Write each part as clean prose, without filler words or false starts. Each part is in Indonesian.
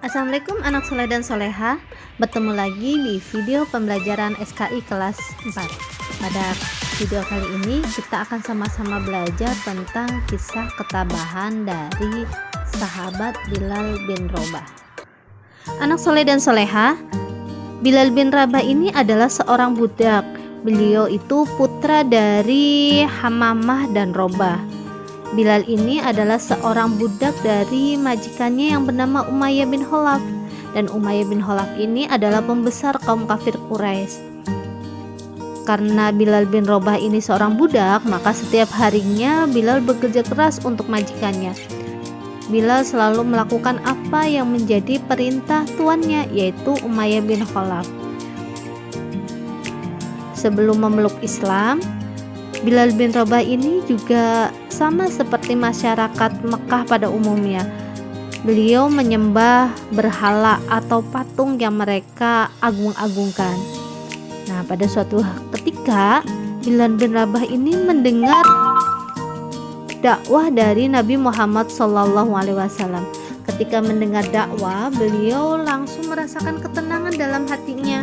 Assalamualaikum anak soleh dan soleha. Bertemu lagi di video pembelajaran SKI kelas 4. Pada video kali ini kita akan sama-sama belajar tentang kisah ketabahan dari sahabat Bilal bin Rabah. Anak soleh dan soleha, Bilal bin Rabah ini adalah seorang budak. Beliau itu putra dari Hamamah dan Robah. Bilal ini adalah seorang budak dari majikannya yang bernama Umayyah bin Khalaf, dan Umayyah bin Khalaf ini adalah pembesar kaum kafir Quraisy. Karena Bilal bin Rabah ini seorang budak, maka setiap harinya Bilal bekerja keras untuk majikannya. Bilal selalu melakukan apa yang menjadi perintah tuannya, yaitu Umayyah bin Khalaf. Sebelum memeluk Islam, Bilal bin Rabah ini juga sama seperti masyarakat Mekah pada umumnya. Beliau menyembah berhala atau patung yang mereka agung-agungkan. Nah, pada suatu ketika Bilal bin Rabah ini mendengar dakwah dari Nabi Muhammad SAW. Ketika mendengar dakwah, beliau langsung merasakan ketenangan dalam hatinya.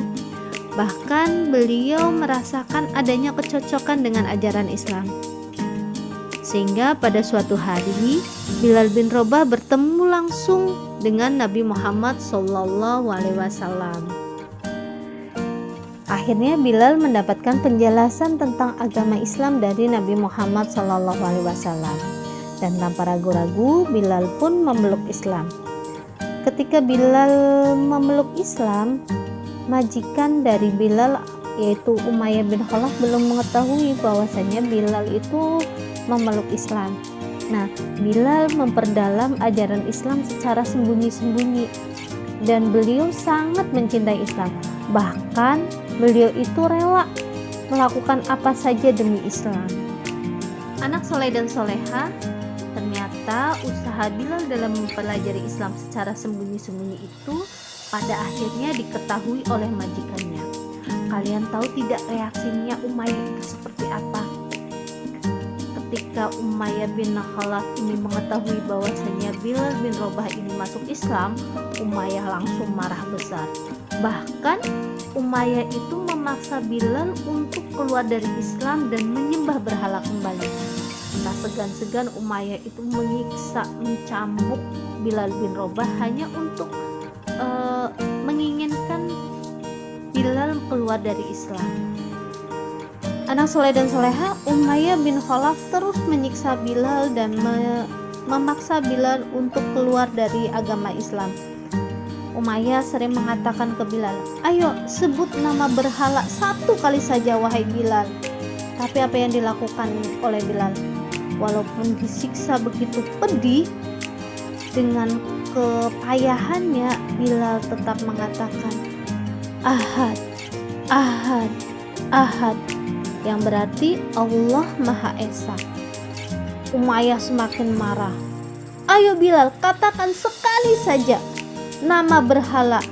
Bahkan beliau merasakan adanya kecocokan dengan ajaran Islam. Sehingga pada suatu hari Bilal bin Rabah bertemu langsung dengan Nabi Muhammad SAW. Akhirnya Bilal mendapatkan penjelasan tentang agama Islam dari Nabi Muhammad SAW. Dan tanpa ragu-ragu Bilal pun memeluk Islam. Ketika Bilal memeluk Islam, majikan dari Bilal yaitu Umayyah bin Khalaf belum mengetahui bahwasanya Bilal itu memeluk Islam. Nah, Bilal memperdalam ajaran Islam secara sembunyi-sembunyi dan beliau sangat mencintai Islam. Bahkan beliau itu rela melakukan apa saja demi Islam. Anak soleh dan soleha, ternyata usaha Bilal dalam mempelajari Islam secara sembunyi-sembunyi itu pada akhirnya diketahui oleh majikannya. Kalian tahu tidak reaksinya Umayyah itu seperti apa? Ketika Umayyah bin Khalaf ini mengetahui bahwasanya Bilal bin Rabah ini masuk Islam, Umayyah langsung marah besar. Bahkan Umayyah itu memaksa Bilal untuk keluar dari Islam dan menyembah berhala kembali. Tak segan-segan Umayyah itu menyiksa, mencambuk Bilal bin Rabah hanya untuk menginginkan Bilal keluar dari Islam. Anak soleh dan soleha, Umayyah bin Khalaf terus menyiksa Bilal dan memaksa Bilal untuk keluar dari agama Islam. Umayyah sering mengatakan ke Bilal, "Ayo sebut nama berhala satu kali saja wahai Bilal." Tapi apa yang dilakukan oleh Bilal? Walaupun disiksa begitu pedih, dengan kepayahannya Bilal tetap mengatakan Ahad, Ahad, Ahad, yang berarti Allah Maha Esa. Umayyah semakin marah. "Ayo Bilal, katakan sekali saja nama berhala."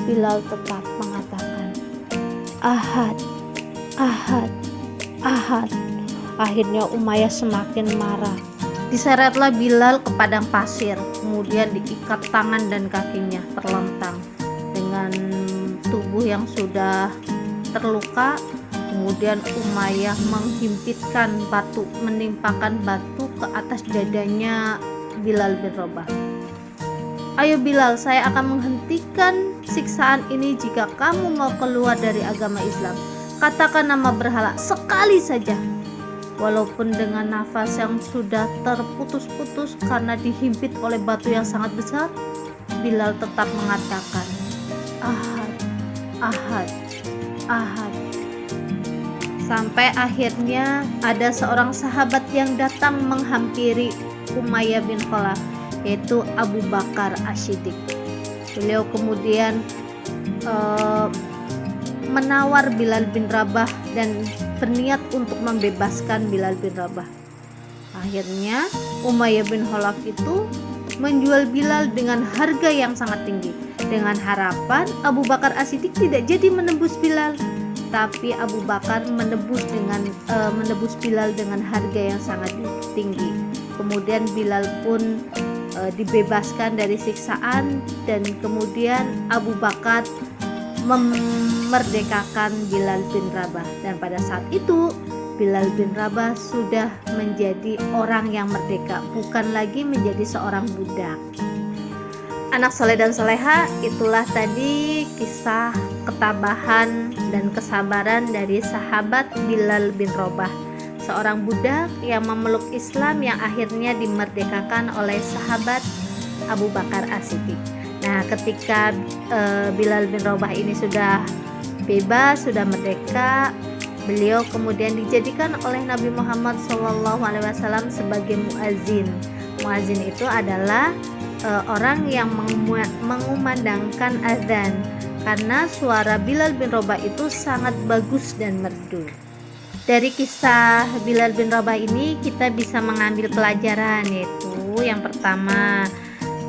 Bilal tetap mengatakan Ahad, Ahad, Ahad. Akhirnya Umayyah semakin marah. Diseretlah Bilal ke padang pasir, kemudian diikat tangan dan kakinya terlentang dengan tubuh yang sudah terluka. Kemudian Umayyah menimpakan batu ke atas dadanya Bilal bin Rabah. "Ayo Bilal, saya akan menghentikan siksaan ini jika kamu mau keluar dari agama Islam. Katakan nama berhala sekali saja." Walaupun dengan nafas yang sudah terputus-putus karena dihimpit oleh batu yang sangat besar, Bilal tetap mengatakan Ahad, Ahad, Ahad. Sampai akhirnya ada seorang sahabat yang datang menghampiri Umayyah bin Khalaf, yaitu Abu Bakar As-Siddiq. Beliau kemudian menawar Bilal bin Rabah dan berniat untuk membebaskan Bilal bin Rabah. Akhirnya Umayyah bin Khalaf itu menjual Bilal dengan harga yang sangat tinggi, dengan harapan Abu Bakar As-Siddiq tidak jadi menebus Bilal, tapi Abu Bakar menebus Bilal dengan harga yang sangat tinggi. Kemudian Bilal pun dibebaskan dari siksaan, dan kemudian Abu Bakar memerdekakan Bilal bin Rabah, dan pada saat itu Bilal bin Rabah sudah menjadi orang yang merdeka, bukan lagi menjadi seorang budak. Anak soleh dan soleha, itulah tadi kisah ketabahan dan kesabaran dari sahabat Bilal bin Rabah, seorang budak yang memeluk Islam yang akhirnya dimerdekakan oleh sahabat Abu Bakar As-Siddiq. Nah, ketika Bilal bin Rabah ini sudah bebas, sudah merdeka, beliau kemudian dijadikan oleh Nabi Muhammad SAW sebagai muazin. Muazin itu adalah orang yang mengumandangkan azan, karena suara Bilal bin Rabah itu sangat bagus dan merdu. Dari kisah Bilal bin Rabah ini kita bisa mengambil pelajaran, yaitu yang pertama,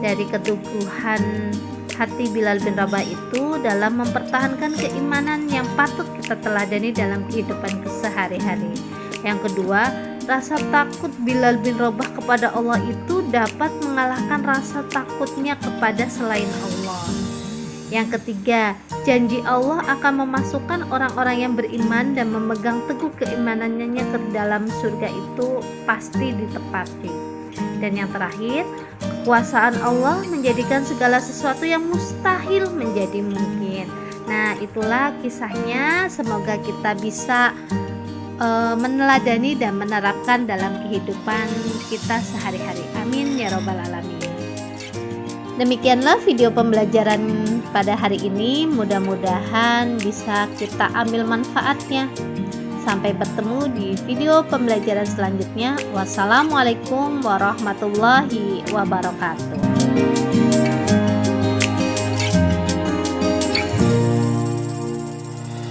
dari keteguhan hati Bilal bin Rabah itu dalam mempertahankan keimanan yang patut kita teladani dalam kehidupan sehari-hari. Yang kedua, rasa takut Bilal bin Rabah kepada Allah itu dapat mengalahkan rasa takutnya kepada selain Allah. Yang ketiga, janji Allah akan memasukkan orang-orang yang beriman dan memegang teguh keimanannya ke dalam surga itu pasti ditepati. Dan yang terakhir, kekuasaan Allah menjadikan segala sesuatu yang mustahil menjadi mungkin. Nah, itulah kisahnya. Semoga kita bisa meneladani dan menerapkan dalam kehidupan kita sehari-hari. Amin ya robbal alamin. Demikianlah video pembelajaran pada hari ini. Mudah-mudahan bisa kita ambil manfaatnya. Sampai bertemu di video pembelajaran selanjutnya. Wassalamualaikum warahmatullahi wabarakatuh.